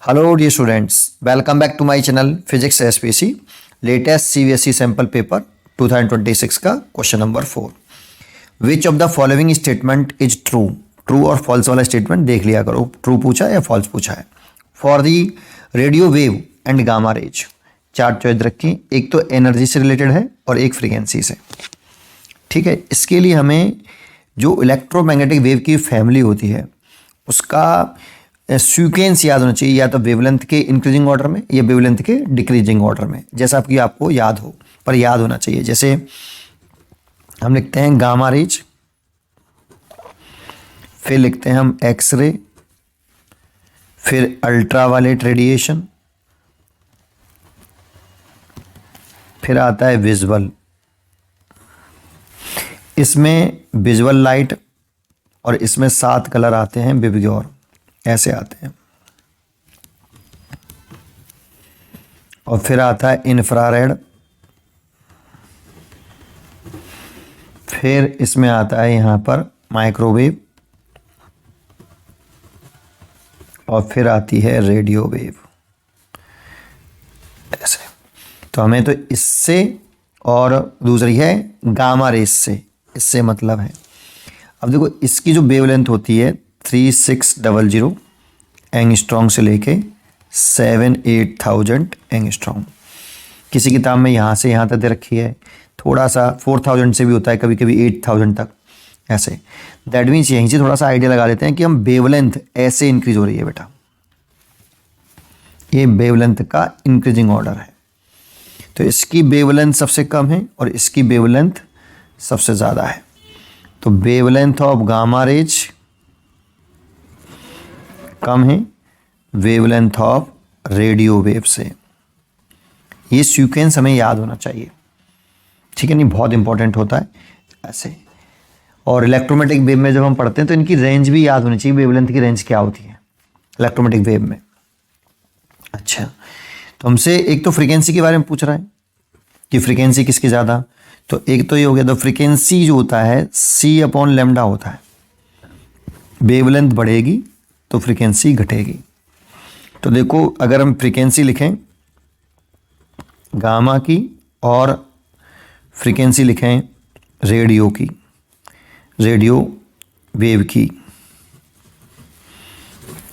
Hello dear students, welcome back to my channel Physics SPC latest CBSE sample paper 2026 का question number 4। Which of the following statement is true. True और false वाला statement देख लिया करो, true पूछा है या फॉल्स पूछा है। For the radio wave and gamma rays चार चॉइस रखी, एक तो एनर्जी से रिलेटेड है और एक फ्रीक्वेंसी से। ठीक है, इसके लिए हमें जो इलेक्ट्रोमैग्नेटिक वेव की फैमिली होती है उसका सीक्वेंस याद होना चाहिए, या तो वेवलेंथ के इंक्रीजिंग ऑर्डर में या वेवलेंथ के डिक्रीजिंग ऑर्डर में, जैसा कि आपको याद हो, पर याद होना चाहिए। जैसे हम लिखते हैं गामा रेज, फिर लिखते हैं हम एक्सरे, फिर अल्ट्रावायलेट रेडिएशन, फिर आता है विजुअल। इसमें विजुअल लाइट और इसमें 7 कलर आते हैं विबग्योर, ऐसे आते हैं। और फिर आता है इंफ्रारेड, फिर इसमें आता है यहां पर माइक्रोवेव, और फिर आती है रेडियो वेव, ऐसे। तो हमें तो इससे और दूसरी है गामा रेज से, इससे मतलब है। अब देखो इसकी जो वेवलेंथ होती है 3600 एंगस्ट्रॉन्ग से लेके 7-8,000 एंगस्ट्रॉन्ग। किसी किताब में यहाँ से यहाँ तक दे रखी है, थोड़ा सा 4000 से भी होता है, कभी कभी 8000 तक, ऐसे। दैट मीन्स यहीं से थोड़ा सा आइडिया लगा लेते हैं कि हम वेवलेंथ ऐसे इंक्रीज हो रही है बेटा, ये वेवलेंथ का इंक्रीजिंग ऑर्डर है। तो इसकी वेवलेंथ सबसे कम है और इसकी वेवलेंथ सबसे ज़्यादा है। तो वेवलेंथ ऑफ गामा रेज कम है वेवलेंथ ऑफ रेडियो वेव से। ये सीक्वेंस हमें याद होना चाहिए, ठीक है, नहीं बहुत इंपॉर्टेंट होता है ऐसे। और इलेक्ट्रोमैग्नेटिक वेव में जब हम पढ़ते हैं तो इनकी रेंज भी याद होनी चाहिए, वेवलेंथ की रेंज क्या होती है इलेक्ट्रोमैग्नेटिक वेव में। अच्छा, तो हमसे एक तो फ्रीक्वेंसी के बारे में पूछ रहा है कि फ्रीक्वेंसी किसकी ज़्यादा। तो एक तो ये हो गया, तो फ्रीक्वेंसी जो होता है C/λ होता है। वेवलेंथ बढ़ेगी तो फ्रीक्वेंसी घटेगी। तो देखो अगर हम फ्रीक्वेंसी लिखें गामा की और फ्रीक्वेंसी लिखें रेडियो की, रेडियो वेव की,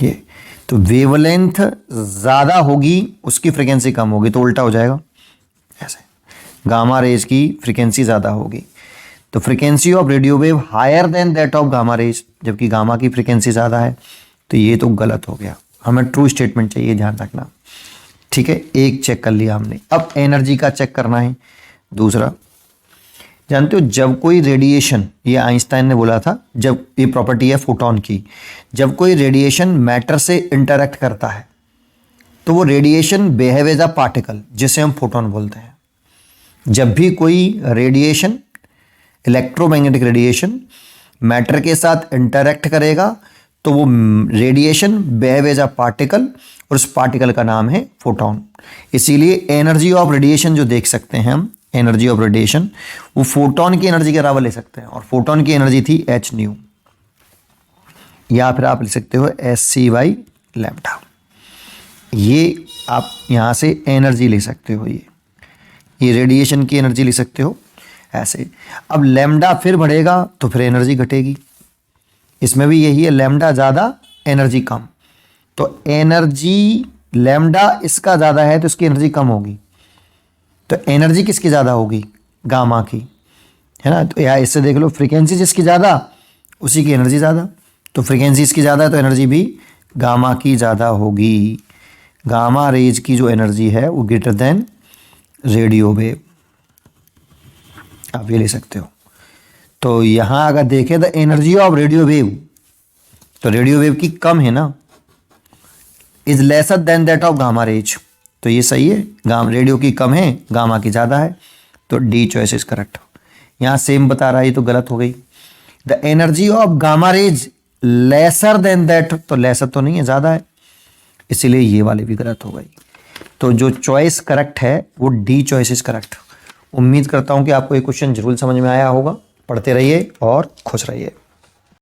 ये तो वेवलेंथ ज़्यादा होगी उसकी फ्रीक्वेंसी कम होगी, तो उल्टा हो जाएगा ऐसे। गामा रेज की फ्रीक्वेंसी ज़्यादा होगी तो frequency of radio wave higher than that of gamma rays, जबकि गामा की फ्रीक्वेंसी ज़्यादा है। तो ये तो गलत हो गया, हमें ट्रू स्टेटमेंट चाहिए, ध्यान रखना। ठीक है, एक चेक कर लिया हमने, अब एनर्जी का चेक करना है। दूसरा, जानते हो जब कोई रेडिएशन, ये आइंस्टाइन ने बोला था, जब ये प्रॉपर्टी है फोटॉन की, जब कोई रेडिएशन मैटर से इंटरैक्ट करता है तो वो radiation behave as a particle, जिसे हम फोटॉन बोलते हैं। जब भी कोई रेडिएशन, इलेक्ट्रोमैग्नेटिक रेडिएशन मैटर के साथ इंटरैक्ट करेगा तो वो radiation behave as a particle, और उस पार्टिकल का नाम है फोटॉन। इसीलिए एनर्जी ऑफ रेडिएशन जो देख सकते हैं हम, एनर्जी ऑफ रेडिएशन, वो फोटॉन की एनर्जी के अलावा ले सकते हैं, और फोटॉन की एनर्जी थी hν, या फिर आप लिख सकते हो sc/λ। ये आप यहाँ से एनर्जी ले सकते हो, ये रेडिएशन की एनर्जी ले सकते हो ऐसे। अब लैम्डा फिर बढ़ेगा तो फिर एनर्जी घटेगी, इसमें भी यही है, लैम्डा ज़्यादा एनर्जी कम। तो एनर्जी लैम्डा इसका ज़्यादा है तो इसकी एनर्जी कम होगी। तो एनर्जी किसकी ज़्यादा होगी, गामा की, है ना। तो यहाँ इससे देख लो, फ्रीक्वेंसी जिसकी ज़्यादा उसी की एनर्जी ज़्यादा। तो फ्रीक्वेंसी इसकी ज़्यादा है तो एनर्जी भी गामा की ज़्यादा होगी। गामा रेज की जो एनर्जी है वो ग्रेटर देन रेडियो वेव, आप ये ले सकते हो। तो यहाँ अगर देखें the energy of radio wave, तो रेडियो वेव की कम है ना, is lesser than that of gamma raise, तो ये सही है। रेडियो की कम है, गामा की ज़्यादा है, तो डी चॉइस इज करेक्ट। यहाँ सेम बता रहा है, तो गलत हो गई। The energy of gamma raise lesser than that, तो लेसर तो नहीं है, ज़्यादा है, इसीलिए ये वाली भी गलत हो गई। तो जो चॉइस करेक्ट है वो डी चॉइस इज करेक्ट। उम्मीद करता हूँ कि आपको ये क्वेश्चन जरूर समझ में आया होगा। पढ़ते रहिए और खुश रहिए।